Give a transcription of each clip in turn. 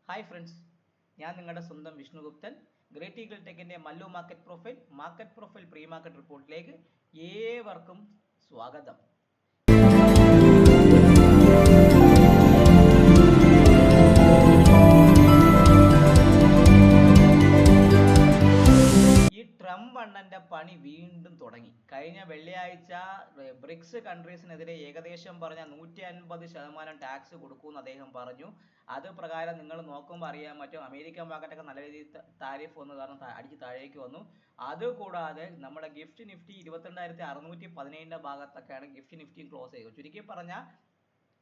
Hi friends, ഞാൻ നിങ്ങളുടെ സ്വന്തം വിഷ്ണുഗുപ്തൻ. ഗ്രേറ്റ് ഈഗിൾ ടെക്കിൻ്റെ Mallu market profile pre market റിപ്പോർട്ടിലേക്ക് ഏവർക്കും സ്വാഗതം. ഈ ട്രംപ് അണ്ണന്റെ പണി വീണ്ടും തുടങ്ങി. കഴിഞ്ഞ വെള്ളിയാഴ്ച ബ്രിക്സ് കൺട്രീസിനെതിരെ ഏകദേശം പറഞ്ഞ 150% ടാക്സ് കൊടുക്കുമെന്ന് അദ്ദേഹം പറഞ്ഞു. അത് പ്രകാരം നിങ്ങൾ നോക്കുമ്പോൾ അറിയാൻ പറ്റും, അമേരിക്കൻ മാർക്കറ്റൊക്കെ നല്ല രീതിയിൽ താരിഫ് വന്നു, കാരണം അടിച്ച് താഴേക്ക് വന്നു. അതുകൂടാതെ നമ്മുടെ ഗിഫ്റ്റ് നിഫ്റ്റി 22,617 ഭാഗത്തൊക്കെയാണ് ഗിഫ്റ്റ് നിഫ്റ്റിയും ക്ലോസ് ചെയ്തത്. ചുരുക്കി പറഞ്ഞാൽ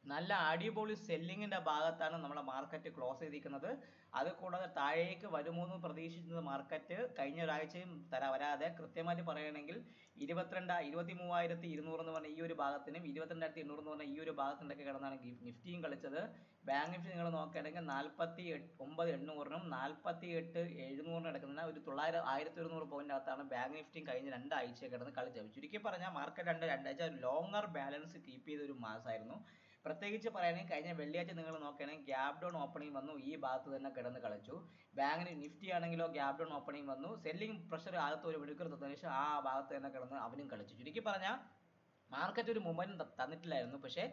നല്ല അടിപൊളി സെല്ലിങ്ങിന്റെ ഭാഗത്താണ് നമ്മുടെ മാർക്കറ്റ് ക്ലോസ് ചെയ്തിരിക്കുന്നത്. അത് കൂടാതെ താഴേക്ക് വരുമോന്ന് പ്രതീക്ഷിക്കുന്ന മാർക്കറ്റ് കഴിഞ്ഞ ഒരാഴ്ചയും വരാതെ കൃത്യമായിട്ട് പറയുകയാണെങ്കിൽ 23,200 എന്ന് പറഞ്ഞ ഈ ഒരു ഭാഗത്തിനും 22,800 എന്ന് പറഞ്ഞ ഈ ഒരു ഭാഗത്തിൻ്റെയൊക്കെ കിടന്നാണ് നിഫ്റ്റിയും കളിച്ചത്. ബാങ്ക് നിഫ്റ്റി നിങ്ങൾ നോക്കുകയാണെങ്കിൽ 49,800നും 48,700 കിടക്കുന്ന ഒരു 1,100 പോയിന്റ് അകത്താണ് ബാങ്ക് നിഫ്റ്റിയും കഴിഞ്ഞ രണ്ടാഴ്ച കിടന്ന് കളിച്ചത്. ചുരുക്കി പറഞ്ഞാൽ മാർക്കറ്റ് രണ്ടാഴ്ച ലോങ്ങർ ബാലൻസ് കീപ്പ് ചെയ്ത ഒരു മാസമായിരുന്നു. പ്രത്യേകിച്ച് പറയുകയാണെങ്കിൽ കഴിഞ്ഞ വെള്ളിയാഴ്ച നിങ്ങൾ നോക്കുകയാണെങ്കിൽ ഗ്യാപ് ഡൗൺ ഓപ്പണിംഗ് വന്നു, ഈ ഭാഗത്ത് തന്നെ കിടന്ന് കളിച്ചു. ബാങ്കിന് നിഫ്റ്റി ആണെങ്കിലോ ഗ്യാപ് ഡൗൺ ഓപ്പണിംഗ് വന്നു, സെല്ലിംഗ് പ്രഷർ ആകത്ത് ഒരു വെടുക്കർ തന്നതിന് ശേഷം ആ ഭാഗത്ത് തന്നെ കിടന്ന് അവനും കളിച്ചു. ചുരുക്കി പറഞ്ഞാൽ മാർക്കറ്റ് ഒരു മൊമെന്റ് തന്നിട്ടില്ലായിരുന്നു. പക്ഷേ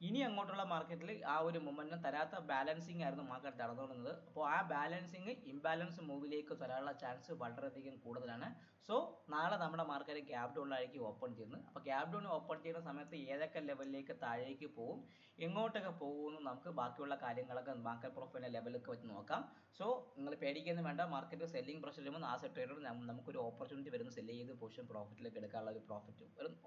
ഇനി അങ്ങോട്ടുള്ള മാർക്കറ്റിൽ ആ ഒരു മൊമെന്റം തരാത്ത ബാലൻസിങ് ആയിരുന്നു മാർക്കറ്റ് നടന്നുകൊണ്ടിരുന്നത്. അപ്പോൾ ആ ബാലൻസിങ് ഇംബാലൻസ് മൂവിലേക്ക് വരാനുള്ള ചാൻസ് വളരെയധികം കൂടുതലാണ്. സോ നാളെ നമ്മുടെ മാർക്കറ്റ് ഗ്യാപ് ഡൗണിലായിരിക്കും ഓപ്പൺ ചെയ്യുന്നത്. അപ്പോൾ ഗ്യാപ് ഡൗൺ ഓപ്പൺ ചെയ്യുന്ന സമയത്ത് ഏതൊക്കെ ലെവലിലേക്ക് താഴേക്ക് പോകും, എങ്ങോട്ടൊക്കെ പോകുമെന്ന് നമുക്ക് ബാക്കിയുള്ള കാര്യങ്ങളൊക്കെ മാർക്കറ്റ് പ്രൊഫൈലിന്റെ ലെവലൊക്കെ വെച്ച് നോക്കാം. സോ നിങ്ങൾ പേടിക്കൊന്നും വേണ്ട. മാർക്കറ്റ് സെല്ലിംഗ് പ്രഷർ വരുമ്പോൾ ആസ് എ ട്രേഡർ നമുക്കൊരു ഓപ്പർച്യൂണിറ്റി വരുന്ന സെല്ല് ചെയ്ത് പൊസിഷൻ പ്രോഫിറ്റിലേക്ക് എടുക്കാനുള്ള ഒരു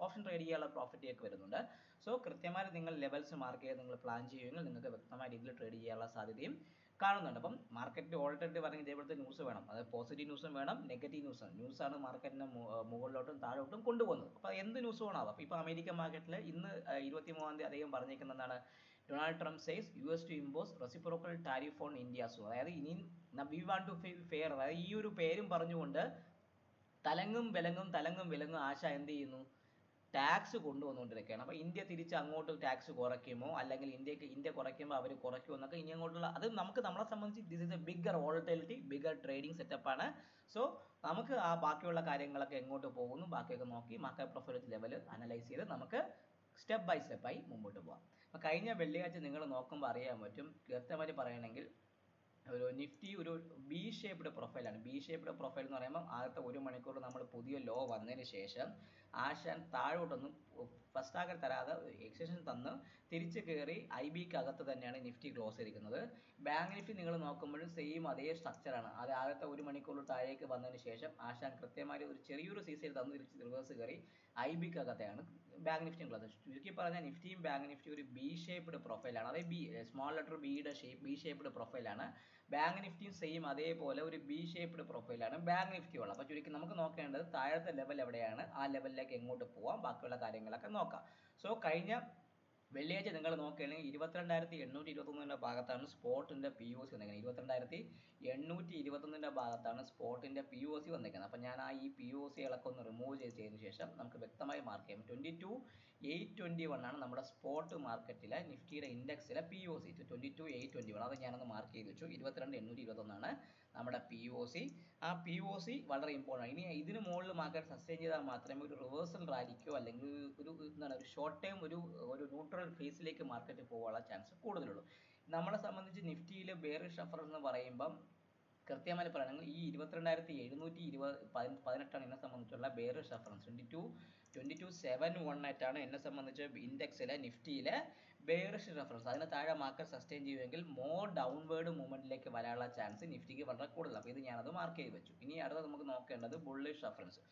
ഓപ്ഷൻ ട്രേഡ് ചെയ്യാനുള്ള പ്രോഫിറ്റ് വരുന്നുണ്ട്. സോ കൃത്യമായി നിങ്ങൾ ലെവൽസ് മാർക്ക് ചെയ്ത് നിങ്ങൾ പ്ലാൻ ചെയ്യുമെങ്കിൽ നിങ്ങൾക്ക് വ്യക്തമായ രീതിയിൽ ട്രേഡ് ചെയ്യാനുള്ള സാധ്യതയും കാണുന്നുണ്ട്. അപ്പം മാർക്കറ്റിൽ ഓൾറെഡി പറഞ്ഞ ഇതേപോലത്തെ ന്യൂസ് വേണം, അതായത് പോസിറ്റീവ് ന്യൂസും വേണം, നെഗറ്റീവ് ന്യൂസാണ് മാർക്കറ്റിനെ മുകളിലോട്ടും താഴോട്ടും കൊണ്ടുപോകുന്നത്. അപ്പോൾ എന്ത് ന്യൂസ് വേണം. അപ്പോൾ ഇപ്പോൾ അമേരിക്കൻ മാർക്കറ്റിൽ ഇന്ന് 23-ാം തീയതി അദ്ദേഹം പറഞ്ഞിരിക്കുന്നതാണ്, Donald Trump says US to impose reciprocal tariff on India. So അതായത് ഇനിയും we want to feel fair, അതായത് ഈ ഒരു പേരും പറഞ്ഞുകൊണ്ട് തലങ്ങും വിലങ്ങും ആശ എന്ത് ചെയ്യുന്നു, ടാക്സ് കൊണ്ടുവന്നുകൊണ്ടിരിക്കുകയാണ്. അപ്പോൾ ഇന്ത്യ തിരിച്ച് അങ്ങോട്ട് ടാക്സ് കുറയ്ക്കുമോ, അല്ലെങ്കിൽ ഇന്ത്യ കുറയ്ക്കുമ്പോൾ അവർ കുറയ്ക്കുമോ എന്നൊക്കെ ഇനി അങ്ങോട്ടുള്ള അത് നമ്മളെ സംബന്ധിച്ച് this is A bigger volatility, bigger trading സെറ്റപ്പാണ്. സോ നമുക്ക് ആ ബാക്കിയുള്ള കാര്യങ്ങളൊക്കെ എങ്ങോട്ട് പോകുന്നു ബാക്കിയൊക്കെ നോക്കി മാർക്കറ്റ് പ്രൊഫൈൽ ലെവൽ അനലൈസ് ചെയ്ത് നമുക്ക് സ്റ്റെപ്പ് ബൈ സ്റ്റെപ്പായി മുമ്പോട്ട് പോകാം. അപ്പോൾ കഴിഞ്ഞ വെള്ളിയാഴ്ച നിങ്ങൾ നോക്കുമ്പോൾ അറിയാൻ പറ്റും, കൃത്യമായിട്ട് പറയുകയാണെങ്കിൽ ഒരു നിഫ്റ്റി ഒരു ബി ഷേപ്ഡ് പ്രൊഫൈലാണ്. ബി ഷേപ്ഡ് പ്രൊഫൈൽ എന്ന് പറയുമ്പോൾ ആദ്യത്തെ ഒരു മണിക്കൂർ നമ്മൾ പുതിയ ലോ വന്നതിന് ശേഷം ആശാൻ താഴോട്ടൊന്നും ഫസ്റ്റ് ടാർഗറ്റ് തരാതെ എക്സ്റ്റൻഷൻ തന്ന് തിരിച്ച് കയറി IBക്ക് അകത്ത് തന്നെയാണ് നിഫ്റ്റി ക്ലോസ് ചെയ്തിരിക്കുന്നത്. ബാങ്ക് നിഫ്റ്റി നിങ്ങൾ നോക്കുമ്പോഴും സെയിം അതേ സ്ട്രക്ചറാണ്. അത് ആദ്യത്തെ ഒരു മണിക്കൂർ താഴേക്ക് വന്നതിന് ശേഷം ആശാൻ കൃത്യമായി ഒരു ചെറിയൊരു സീസയിൽ തന്ന് തിരിച്ച് റിവേഴ്സ് കയറി IBക്ക് അകത്തെയാണ് ബാങ്ക് നിഫ്റ്റി ക്ലോസ്. ചുരുക്കി പറഞ്ഞാൽ നിഫ്റ്റിയും ബാങ്ക് നിഫ്റ്റി ഒരു ബി ഷേപ്ഡ് പ്രൊഫൈലാണ്, അതായത് സ്മോൾ ലെറ്റർ ബിയുടെ ബി ഷേപ്ഡ് പ്രൊഫൈലാണ്. ബാങ്ക് നിഫ്റ്റിയും സെയിം അതേപോലെ ഒരു ബി ഷേപ്ഡ് പ്രൊഫൈലാണ് ബാങ്ക് നിഫ്റ്റി ഉള്ളത്. അപ്പോൾ ചുരുക്കി നമുക്ക് നോക്കേണ്ടത് താഴത്തെ ലെവൽ എവിടെയാണ്, ആ ലെവലിലേക്ക് എങ്ങോട്ട് പോവാം, ബാക്കിയുള്ള കാര്യങ്ങളൊക്കെ നോക്കാം. സോ കഴിഞ്ഞ വെള്ളിയാഴ്ച നിങ്ങൾ നോക്കുകയാണെങ്കിൽ 22,821 ഭാഗത്താണ് സ്പോട്ടിന്റെ POC വന്നിരിക്കുന്നത്. 22,821 ഭാഗത്താണ് സ്പോട്ടിന്റെ POC വന്നിരിക്കുന്നത്. അപ്പോൾ ഞാൻ ഈ POCകളൊക്കെ ഒന്ന് റിമൂവ് ചെയ്തതിന് ശേഷം നമുക്ക് വ്യക്തമായി മാർക്ക് ചെയ്യാം. 22,821 ആണ് നമ്മുടെ സ്പോട്ട് മാർക്കറ്റിലെ നിഫ്റ്റിയുടെ ഇൻഡെക്സിലെ POC. 22,821 അത് ഞാനൊന്ന് മാർക്ക് ചെയ്ത് വെച്ചു. 22,821 ആണ് നമ്മുടെ POC. ആ POC വളരെ ഇമ്പോർട്ടൻ്റ് ആണ്. ഇനി ഇതിന് മുകളിൽ മാർക്കറ്റ് സസ്റ്റെയിൻ ചെയ്താൽ മാത്രമേ ഒരു റിവേഴ്സൽ റാലിക്കോ അല്ലെങ്കിൽ ഒരു ഷോർട്ട് ടൈം ഒരു ന്യൂട്രൽ ഫേസിലേക്ക് മാർക്കറ്റ് പോകാനുള്ള ചാൻസ് കൂടുതലുള്ളൂ. നമ്മളെ സംബന്ധിച്ച് നിഫ്റ്റിയിൽ ബെയറിഷ് റഫറൻസ് എന്ന് പറയുമ്പം കൃത്യമായി പറയുകയാണെങ്കിൽ ഈ 22,718 എന്നെ സംബന്ധിച്ചുള്ള ബെയറിഷ് റഫറൻസ്. 22,718 ആണ് എന്നെ സംബന്ധിച്ച് ഇൻഡെക്സിലെ നിഫ്റ്റിയിലെ ബെയറിഷ് റഫറൻസ്. അതിന് താഴെ മാർക്കറ്റ് സസ്റ്റെയിൻ ചെയ്യുമെങ്കിൽ മോർ ഡൗൺവേർഡ് മൂവ്മെന്റിലേക്ക് വരാനുള്ള ചാൻസ് നിഫ്റ്റിക്ക് വളരെ കൂടുതലാണ്. അപ്പോൾ ഇത് ഞാനത് മാർക്ക് ചെയ്ത് വെച്ചു. ഇനി അടുത്ത നമുക്ക് നോക്കേണ്ടത് ബുള്ളിഷ് റഫറൻസ്.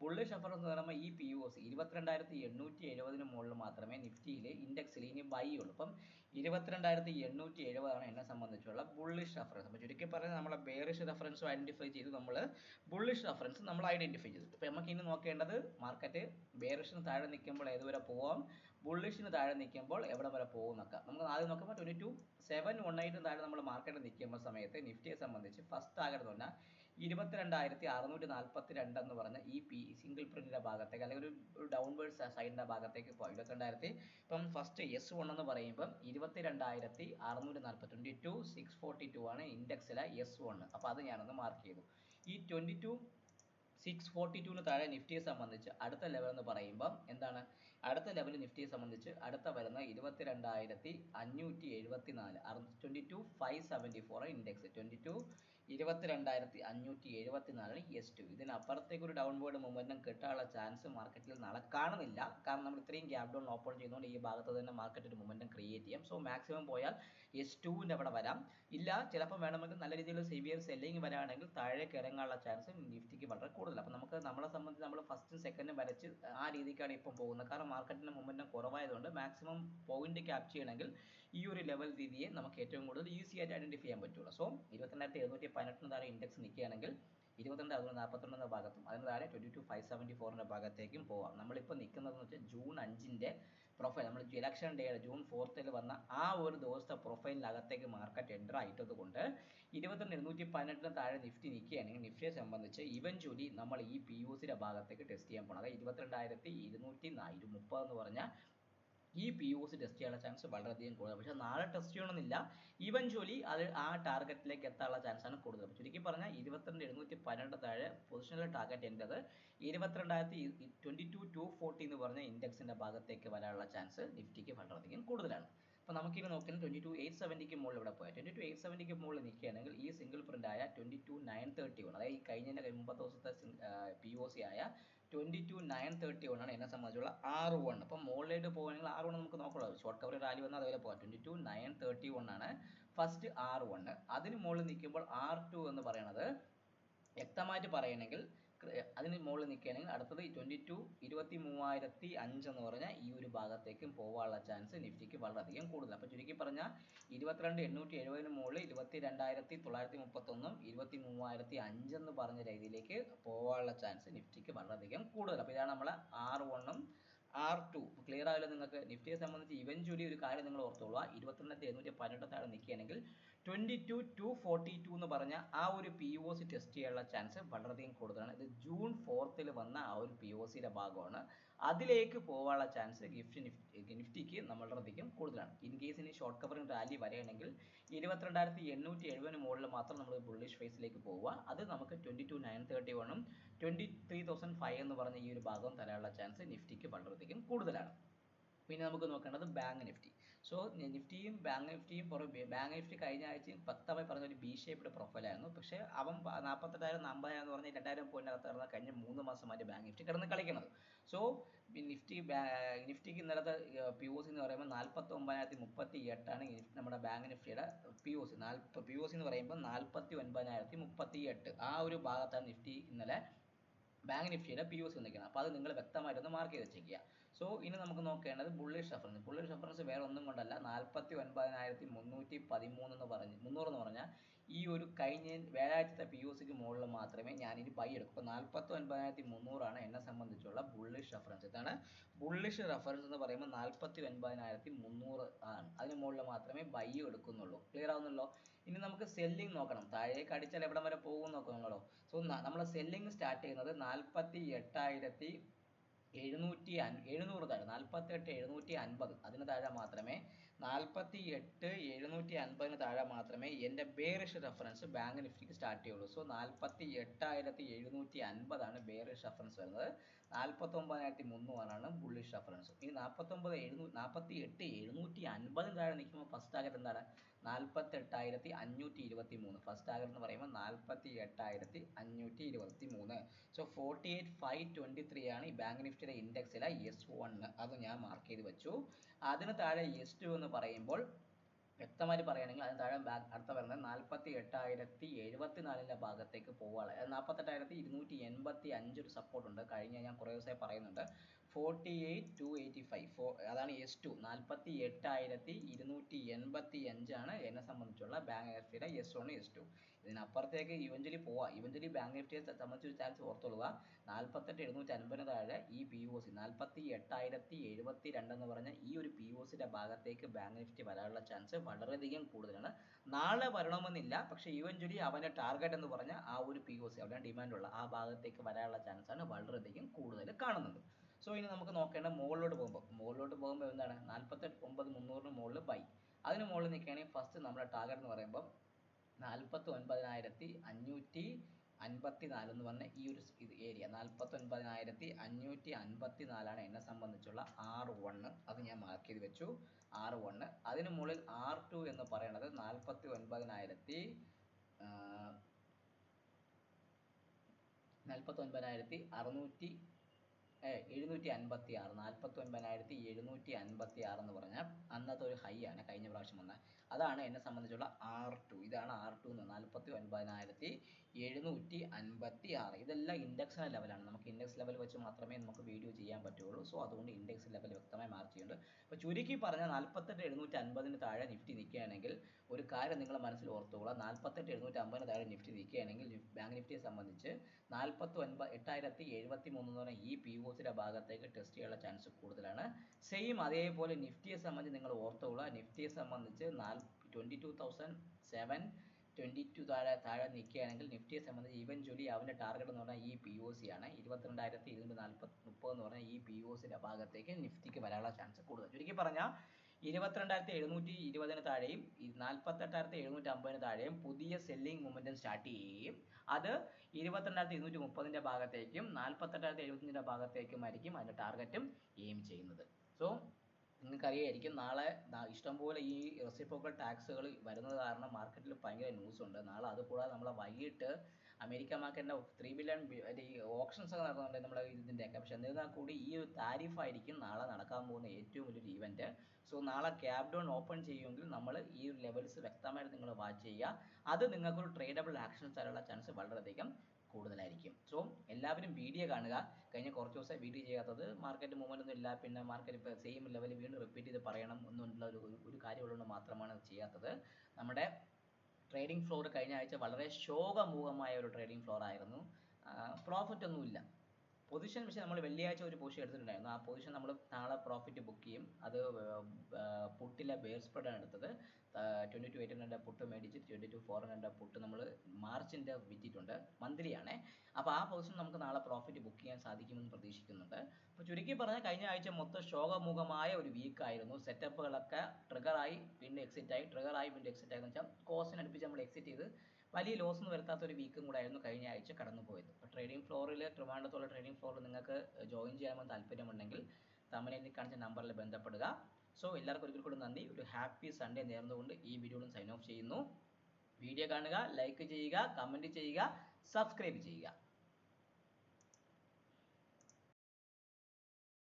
ബുള്ളിഷ് റഫറൻസ് എന്ന് പറയുമ്പോൾ ഈ POC 22,870 മുകളിൽ മാത്രമേ നിഫ്റ്റിയിൽ ഇൻഡെക്സിൽ ഇനി ബൈ ഉള്ളൂ. അപ്പം 22,870 ആണ് എന്നെ സംബന്ധിച്ചുള്ള ബുള്ളിഷ് റഫറൻസ്. അപ്പോൾ ചുരുക്കി പറഞ്ഞാൽ നമ്മളെ ബെയറിഷ് റഫറൻസ് ഐഡന്റിഫൈ ചെയ്ത് നമ്മൾ ബുള്ളിഷ് റഫറൻസ് നമ്മൾ ഐഡന്റിഫൈ ചെയ്തു. അപ്പോൾ നമുക്ക് ഇനി നോക്കേണ്ടത് മാർക്കറ്റ് ബെയറിഷിന് താഴെ നിൽക്കുമ്പോൾ ഏതുവരെ പോവാം, ബുള്ളിഷിന് താഴെ നിൽക്കുമ്പോൾ എവിടെ വരെ പോകും നോക്കാം. നമുക്ക് ആദ്യം നോക്കുമ്പോൾ 22,718 താഴെ നമ്മൾ മാർക്കറ്റ് നിൽക്കുമ്പോൾ സമയത്ത് നിഫ്റ്റിയെ സംബന്ധിച്ച് ഫസ്റ്റ് ടാർഗറ്റ് എന്ന് പറഞ്ഞാൽ 22,642 എന്ന് പറഞ്ഞ ഈ സിംഗിൾ പ്രിന്റിന്റെ ഭാഗത്തേക്ക് അല്ലെങ്കിൽ ഒരു ഡൗൺവേർഡ് സൈഡിന്റെ ഭാഗത്തേക്ക് പോകാം. 22,000 ഇപ്പം ഫസ്റ്റ് S1 എന്ന് പറയുമ്പോൾ 22,642 ആണ് ഇൻഡെക്സിലെ S1. അപ്പൊ അത് ഞാനൊന്ന് മാർക്ക് ചെയ്തു. ഈ 22,642 താഴെ നിഫ്റ്റിയെ സംബന്ധിച്ച് അടുത്ത ലെവൽ എന്ന് പറയുമ്പോൾ എന്താണ്? അടുത്ത ലെവൽ നിഫ്റ്റിയെ സംബന്ധിച്ച് അടുത്ത വരുന്ന 22,574 22,574 ഇൻഡെക്സ് 22,574 S2. ഇതിനപ്പുറത്തേക്ക് ഒരു ഡൗൺവേർഡ് മൊമെന്റം കിട്ടാനുള്ള ചാൻസ് മാർക്കറ്റിൽ നാളെ കാണുന്നില്ല. കാരണം നമ്മൾ ഇത്രയും ഗ്യാപ് ഡൗൺ ഓപ്പൺ ചെയ്യുന്നതുകൊണ്ട് ഈ ഭാഗത്ത് തന്നെ മാർക്കറ്റ് ഒരു മൊമെന്റം ക്രിയേറ്റ് ചെയ്യാം. സോ മാക്സിമം പോയാൽ S2ന്റെ അവിടെ വരാം. ഇല്ല, ചിലപ്പോൾ വേണമെങ്കിൽ നല്ല രീതിയിൽ സിവിയർ സെല്ലിംഗ് വരാണെങ്കിൽ താഴേക്ക് ഇറങ്ങാനുള്ള ചാൻസ് നിഫ്റ്റിക്ക് വളരെ കൂടുതലാണ്. അപ്പോൾ നമ്മളെ സംബന്ധിച്ച് നമ്മൾ ഫസ്റ്റും സെക്കൻഡും വരച്ച് ആ രീതിക്കാണ് ഇപ്പം പോകുന്നത്. കാരണം മാർക്കറ്റിന്റെ മൊമെന്റം കുറവായതുകൊണ്ട് മാക്സിമം പോയിന്റ് ക്യാപ്ചർ ചെയ്യണമെങ്കിൽ ഈ ഒരു ലെവൽ രീതിയെ നമുക്ക് ഏറ്റവും കൂടുതൽ ഈസി ആയിട്ട് ഐഡന്റിഫൈ ചെയ്യാൻ പറ്റുള്ളൂ. സോ 22,718 താഴെ ഇൻഡെക്സ് നിൽക്കുകയാണെങ്കിൽ 22,642 എന്ന ഭാഗത്തും അതിന് താഴെ 22,574 ഭാഗത്തേക്കും പോവാം. നമ്മളിപ്പോൾ നിൽക്കുന്നതെന്ന് വെച്ചാൽ ജൂൺ 5 പ്രൊഫൈൽ, നമ്മൾ ഇലക്ഷൻ ഡേ ജൂൺ 4 വന്ന ആ ഒരു ദിവസത്തെ പ്രൊഫൈലിനകത്തേക്ക് മാർക്കറ്റ് എൻ്റർ ആയിട്ടത് കൊണ്ട് 22,218 താഴെ നിഫ്റ്റി നിൽക്കുകയാണെങ്കിൽ നിഫ്റ്റിയെ സംബന്ധിച്ച് ഇവൻച്വലി നമ്മൾ ഈ POCയുടെ ഭാഗത്തേക്ക് ടെസ്റ്റ് ചെയ്യാൻ പോകണം. അതായത് 22,230 എന്ന് പറഞ്ഞാൽ ഈ POC ടെസ്റ്റ് ചെയ്യാനുള്ള ചാൻസ് വളരെയധികം കൂടുതൽ. പക്ഷേ നാളെ ടെസ്റ്റ് ചെയ്യണമെന്നില്ല, ഇവൻച്വലി അത് ആ ടാർഗറ്റിലേക്ക് എത്താനുള്ള ചാൻസ് ആണ് കൂടുതൽ. ചുരുക്കി പറഞ്ഞാൽ 22,712 താഴെ പൊസിഷണൽ ടാർഗറ്റ് എൻ്റെത് 22,240 എന്ന് പറഞ്ഞ ഇൻഡെക്സിന്റെ ഭാഗത്തേക്ക് വരാനുള്ള ചാൻസ് നിഫ്റ്റിക്ക് വളരെയധികം കൂടുതലാണ്. അപ്പോൾ നമുക്കിനി നോക്കുന്നത് 22,870 മുകളിൽ ഇവിടെ പോയാൽ 22,870 മുകളിൽ നിൽക്കുകയാണെങ്കിൽ ഈ സിംഗിൾ പ്രിന്റ് ആയ 22,931, അതായത് ഈ കഴിഞ്ഞ മുമ്പത്തെ ദിവസത്തെ POC ആയ 22,931 ആണ് എന്നെ സംബന്ധിച്ചുള്ള R1. അപ്പം മുകളിലേക്ക് പോകുകയാണെങ്കിൽ R1 നമുക്ക് നോക്കണം. ഷോർട്ട് കവർ റാലി വന്നാൽ അതുപോലെ പോകാം. 22,931 ആണ് ഫസ്റ്റ് R1. അതിന് മുകളിൽ നിൽക്കുമ്പോൾ R2 എന്ന് പറയുന്നത് വ്യക്തമായിട്ട് പറയണമെങ്കിൽ അതിന് മുകളിൽ നിൽക്കുകയാണെങ്കിൽ അടുത്തത് 23,005 എന്ന് പറഞ്ഞാൽ ഈ ഒരു ഭാഗത്തേക്കും പോകാനുള്ള ചാൻസ് നിഫ്റ്റിക്ക് വളരെയധികം കൂടുതൽ. അപ്പോൾ ചുരുക്കി പറഞ്ഞാൽ 22,870 മുകളിൽ 22,931 23,005 എന്ന് പറഞ്ഞ രീതിയിലേക്ക് പോകാനുള്ള ചാൻസ് നിഫ്റ്റിക്ക് വളരെയധികം കൂടുതൽ. അപ്പോൾ ഇതാണ് നമ്മളെ R1ഉം R2. ക്ലിയർ ആയല്ലോ നിങ്ങൾക്ക്? നിഫ്റ്റിയെ സംബന്ധിച്ച് ഇവൻച്വലി ഒരു കാര്യം നിങ്ങൾ ഓർത്തോളുക, 22,718 താഴെ നിൽക്കുകയാണെങ്കിൽ 22,242 എന്ന് പറഞ്ഞ ആ ഒരു POC ടെസ്റ്റ് ചെയ്യാനുള്ള ചാൻസ് വളരെയധികം കൂടുതലാണ്. ഇത് ജൂൺ 4 വന്ന ആ ഒരു POCയുടെ ഭാഗമാണ്. അതിലേക്ക് പോകാനുള്ള ചാൻസ് നിഫ്റ്റിക്ക് വളരെയധികം കൂടുതലാണ്. ഇൻ കേസ് ഇനി ഷോർട്ട് കവറിംഗ് റാലി വരികയാണെങ്കിൽ 22,870 മുകളിൽ മാത്രം നമ്മൾ ബുള്ളിഷ് ഫേസിലേക്ക് പോവുക. അത് നമുക്ക് 22,931ഉം 23,005 എന്ന് പറഞ്ഞ ഈ ഒരു ഭാഗം തരാനുള്ള ചാൻസ് നിഫ്റ്റിക്ക് വളരെയധികം കൂടുതലാണ്. പിന്നെ നമുക്ക് നോക്കേണ്ടത് ബാങ്ക് നിഫ്റ്റി. സോ നിഫ്റ്റിയും ബാങ്ക് നിഫ്റ്റിയും ബാങ്ക് നിഫ്റ്റി കഴിഞ്ഞ ആഴ്ചയും വ്യക്തമായി പറഞ്ഞ ഒരു ബി ഷേപ്ഡ് പ്രൊഫൈലായിരുന്നു. പക്ഷേ അവൻ 48,000 50,000 എന്ന് പറഞ്ഞാൽ 2,000 പോയിന്റിനകത്ത് കിടന്ന കഴിഞ്ഞ 3 മാസമായിട്ട് ബാങ്ക് നിഫ്റ്റി കിടന്ന് കളിക്കുന്നത്. സോ നിഫ്റ്റിക്ക് ഇന്നലത്തെ POC എന്ന് പറയുമ്പോൾ 49,038 ആണ് നമ്മുടെ ബാങ്ക് നിഫ്റ്റിയുടെ POC. POC എന്ന് പറയുമ്പോൾ 49,038 ആ ഒരു ഭാഗത്താണ് നിഫ്റ്റി ഇന്നലെ ബാങ്ക് നിഫ്റ്റിയുടെ POC നിൽക്കുന്നത്. അപ്പോൾ അത് നിങ്ങൾ വ്യക്തമായിട്ടൊന്ന് മാർക്ക് ചെയ്ത് വെച്ചേക്കുക. സോ ഇനി നമുക്ക് നോക്കേണ്ടത് ബുള്ളിഷ് റഫറൻസ്. ബുള്ളിഷ് റഫറൻസ് വേറെ ഒന്നും കൊണ്ടല്ല 49,313 എന്ന് പറഞ്ഞ് 300 എന്ന് പറഞ്ഞാൽ ഈ ഒരു കഴിഞ്ഞ വ്യാഴാഴ്ചത്തെ POCക്ക് മുകളിൽ മാത്രമേ ഞാനിനി ബൈ എടുക്കും. അപ്പോൾ 49,300 ആണ് എന്നെ സംബന്ധിച്ചുള്ള ബുള്ളിഷ് റഫറൻസ്. ഇതാണ് ബുള്ളിഷ് റഫറൻസ് എന്ന് പറയുമ്പോൾ 49,300 ആണ്. അതിന് മുകളിൽ മാത്രമേ ബൈ എടുക്കുന്നുള്ളൂ. ക്ലിയർ ആവുന്നല്ലോ? ഇനി നമുക്ക് സെല്ലിംഗ് നോക്കണം. താഴേക്ക് അടിച്ചാൽ എവിടം വരെ പോകും നോക്കുന്നുള്ളൂ. സോ നമ്മൾ സെല്ലിംഗ് സ്റ്റാർട്ട് ചെയ്യുന്നത് 48,750 താഴെ 48,750 അതിന് താഴെ മാത്രമേ 48,750 താഴെ മാത്രമേ എൻ്റെ ബെയറിഷ് റെഫറൻസ് ബാങ്ക് നിഫ്റ്റിക്ക് സ്റ്റാർട്ട് ചെയ്യുള്ളൂ. സോ 48,750 ആണ് ബെയറിഷ് റെഫറൻസ് വരുന്നത്. 49,300 ആണ് ബുള്ളിഷ് റെഫറൻസ്. ഇനി 48,750 താഴെ നിൽക്കുമ്പോൾ ഫസ്റ്റ് ടാർഗറ്റ് എന്താണ്? 48,523. ഫസ്റ്റ് ടാർഗറ്റ് എന്ന് പറയുമ്പോൾ 48,523. സോ 48,523 ആണ് ഈ ബാങ്ക് നിഫ്റ്റിയുടെ ഇൻഡെക്സിലെ S1. അത് ഞാൻ മാർക്ക് ചെയ്ത് വെച്ചു. അതിന് താഴെ S2 എന്ന് പറയുമ്പോൾ വ്യക്തമായിട്ട് പറയുകയാണെങ്കിൽ അതിന് താഴെ അടുത്ത വരുന്നത് 48,074 ഭാഗത്തേക്ക് പോവാണ്. 48,285 ഒരു സപ്പോർട്ട് ഉണ്ട്. കഴിഞ്ഞ ഞാൻ കുറേ ദിവസമായി പറയുന്നുണ്ട്. 48,285 അതാണ് S2. 48,285 ആണ് എന്നെ സംബന്ധിച്ചുള്ള ബാങ്ക് നിഫ്റ്റിയുടെ S1 S2. ഇതിനപ്പുറത്തേക്ക് ഇവഞ്ച്വലി പോവാം. ഇവഞ്ച്വലി ബാങ്ക് നിഫ്റ്റിയെ സംബന്ധിച്ച് ഒരു ചാൻസ് ഓർത്തുകൊള്ളുക. 48,750 താഴെ ഈ POC 48,072 എന്ന് പറഞ്ഞ ഈ ഒരു POCയുടെ ഭാഗത്തേക്ക് ബാങ്ക് നിഫ്റ്റി വരാനുള്ള ചാൻസ് വളരെയധികം കൂടുതലാണ്. നാളെ വരണമെന്നില്ല, പക്ഷേ ഇവഞ്ച്വലി അവൻ്റെ ടാർഗറ്റ് എന്ന് പറഞ്ഞ ആ ഒരു POC അവിടെ ഡിമാൻഡുള്ള ആ ഭാഗത്തേക്ക് വരാനുള്ള ചാൻസ് ആണ് വളരെയധികം കൂടുതൽ കാണുന്നത്. സോ ഇനി നമുക്ക് നോക്കേണ്ട മുകളിലോട്ട് പോകുമ്പോൾ എന്താണ് 49,300 മുകളിൽ ബൈ. അതിന് മുകളിൽ നിൽക്കുകയാണെങ്കിൽ ഫസ്റ്റ് നമ്മുടെ ടാർഗറ്റ് എന്ന് പറയുമ്പോൾ 49,554 എന്ന് പറഞ്ഞ ഈ ഒരു ഏരിയ 49,554 എന്നെ സംബന്ധിച്ചുള്ള R1. അത് ഞാൻ മാർക്ക് ചെയ്ത് വെച്ചു, R1. അതിന് മുകളിൽ R2 എന്ന് പറയുന്നത് 49,756 എന്ന് പറഞ്ഞാൽ അന്നത്തെ ഒരു ഹൈ ആണ് കഴിഞ്ഞ പ്രാവശ്യം വന്ന. അതാണ് എന്നെ സംബന്ധിച്ചുള്ള R2. ഇതാണ് R2 എന്ന് 49,756. ഇതെല്ലാം ഇൻഡെക്സിൻ്റെ ലെവലാണ്. നമുക്ക് ഇൻഡെക്സ് ലെവൽ വെച്ച് മാത്രമേ നമുക്ക് വീഡിയോ ചെയ്യാൻ പറ്റുള്ളൂ. സോ അതുകൊണ്ട് ഇൻഡെക്സ് ലെവൽ വ്യക്തമായി മാർക്ക് ചെയ്യുന്നുണ്ട്. അപ്പോൾ ചുരുക്കി പറഞ്ഞാൽ 48,750 താഴെ നിഫ്റ്റി നിൽക്കുകയാണെങ്കിൽ ഒരു കാര്യം നിങ്ങൾ മനസ്സിൽ ഓർത്തുകൊള്ളുക. 48,750 താഴെ നിഫ്റ്റി നിൽക്കുകയാണെങ്കിൽ ബാങ്ക് നിഫ്റ്റിയെ സംബന്ധിച്ച് 48,073 എന്ന് പറഞ്ഞ ഈ POCയുടെ ഭാഗത്തേക്ക് ടെസ്റ്റ് ചെയ്യാനുള്ള ചാൻസ് കൂടുതലാണ്. സെയിം അതേപോലെ നിഫ്റ്റിയെ സംബന്ധിച്ച് നിങ്ങൾ ഓർത്തുകൊള്ളുക. നിഫ്റ്റിയെ സംബന്ധിച്ച് 22,722 താഴെ നിൽക്കുകയാണെങ്കിൽ നിഫ്റ്റിയെ സംബന്ധിച്ച് ഇവഞ്ച്വലി അവൻ്റെ ടാർഗറ്റ് എന്ന് പറഞ്ഞാൽ ഈ POC ആണ്. 22,230 എന്ന് പറഞ്ഞാൽ ഈ POCയുടെ ഭാഗത്തേക്ക് നിഫ്റ്റിക്ക് വരാനുള്ള ചാൻസ് കൂടുതൽ. ചുരുക്കി പറഞ്ഞാൽ 22,720 താഴെയും 48,750 താഴെയും പുതിയ സെല്ലിംഗ് മൊമെന്റം സ്റ്റാർട്ട് ചെയ്യുകയും അത് 22,230 ഭാഗത്തേക്കും 48,075 ഭാഗത്തേക്കുമായിരിക്കും അതിൻ്റെ ടാർഗറ്റും എയിം ചെയ്യുന്നത്. സോ നിങ്ങൾക്കറിയായിരിക്കും നാളെ ഇഷ്ടംപോലെ ഈ റെസിപ്രോക്കൽ ടാക്സുകൾ വരുന്നത് കാരണം മാർക്കറ്റിൽ ഭയങ്കര ന്യൂസ് ഉണ്ട്. നാളെ അതുകൂടാതെ നമ്മളെ വൈകിട്ട് അമേരിക്ക മാർക്കറ്റിൻ്റെ 3 ബില്യൺ ഈ ഓപ്ഷൻസ് ഒക്കെ നടക്കുന്നുണ്ട് നമ്മളെ ഇതിൻ്റെയൊക്കെ. പക്ഷെ എന്നിരുന്നാൽ കൂടി ഈ ഒരു താരിഫ് ആയിരിക്കും നാളെ നടക്കാൻ പോകുന്ന ഏറ്റവും വലിയൊരു ഇവൻറ്റ്. സോ നാളെ ക്യാപ് ഡൗൺ ഓപ്പൺ ചെയ്യുമെങ്കിൽ നമ്മൾ ഈ ഒരു ലെവൽസ് വ്യക്തമായിട്ട് നിങ്ങൾ വാച്ച് ചെയ്യുക. അത് നിങ്ങൾക്കൊരു ട്രേഡബിൾ ആക്ഷൻസ് തരാനുള്ള ചാൻസ് വളരെയധികം കൂടുതലായിരിക്കും. സോ എല്ലാവരും വീഡിയോ കാണുക. കഴിഞ്ഞ കുറച്ച് ദിവസം വീഡിയോ ചെയ്യാത്തത് മാർക്കറ്റ് മൂവ്മെൻ്റ് ഒന്നും ഇല്ല, പിന്നെ മാർക്കറ്റ് ഇപ്പോൾ സെയിം ലെവൽ വീണ്ടും റിപ്പീറ്റ് ചെയ്ത് പറയണം എന്നുള്ള ഒരു കാര്യമുള്ളതുകൊണ്ട് മാത്രമാണ് ചെയ്യാത്തത്. നമ്മുടെ ട്രേഡിംഗ് ഫ്ലോർ കഴിഞ്ഞ ആഴ്ച വളരെ ശോകമൂകമായ ഒരു ട്രേഡിംഗ് ഫ്ലോർ ആയിരുന്നു. പ്രോഫിറ്റ് ഒന്നുമില്ല. പൊസിഷൻ പക്ഷേ നമ്മൾ വെള്ളിയാഴ്ച ഒരു പൊസിഷൻ എടുത്തിട്ടുണ്ടായിരുന്നു. ആ പൊസിഷൻ നമ്മൾ നാളെ പ്രോഫിറ്റ് ബുക്ക് ചെയ്യും. അത് പുട്ടിലെ ബെയർ സ്പ്രെഡാണ് എടുത്തത്. 22,800 പുട്ട് മേടിച്ച് 22,400 പുട്ട് നമ്മൾ മാർച്ചിൻ്റെ വിറ്റിട്ടുണ്ട്. മന്ത്ലി ആണേ. അപ്പോൾ ആ പൊസിഷൻ നമുക്ക് നാളെ പ്രോഫിറ്റ് ബുക്ക് ചെയ്യാൻ സാധിക്കുമെന്ന് പ്രതീക്ഷിക്കുന്നുണ്ട്. അപ്പോൾ ചുരുക്കി പറഞ്ഞാൽ കഴിഞ്ഞ ആഴ്ച മൊത്തം ശോകമുഖമായ ഒരു വീക്കായിരുന്നു. സെറ്റപ്പുകളൊക്കെ ട്രിഗറായി വീണ്ടും എക്സിറ്റായി, ട്രിഗറായി വീണ്ടും എക്സിറ്റായി എന്ന് വെച്ചാൽ കോസ്റ്റിന് അടുപ്പിച്ച് നമ്മൾ എക്സിറ്റ് ചെയ്ത് വലിയ ലോസ് ഒന്നും വരുത്താത്ത ഒരു വീക്കും കൂടെ ആയിരുന്നു കഴിഞ്ഞ ആഴ്ച കടന്നു പോയത്. അപ്പോൾ ട്രേഡിംഗ് ഫ്ലോറിൽ ട്രിവാൻഡ്രത്തുള്ള ട്രേഡിംഗ് ഫ്ലോറിൽ നിങ്ങൾക്ക് ജോയിൻ ചെയ്യാമെന്ന് താല്പര്യമുണ്ടെങ്കിൽ തമിഴിൽ കാണിച്ച നമ്പറിൽ ബന്ധപ്പെടുക. സോ എല്ലാവർക്കും ഒരിക്കൽ കൂടി നന്ദി. ഒരു ഹാപ്പി സൺഡേ നേർന്നുകൊണ്ട് ഈ വീഡിയോയും സൈൻ ഓഫ് ചെയ്യുന്നു. വീഡിയോ കാണുക, ലൈക്ക് ചെയ്യുക, കമൻറ്റ് ചെയ്യുക, സബ്സ്ക്രൈബ് ചെയ്യുക.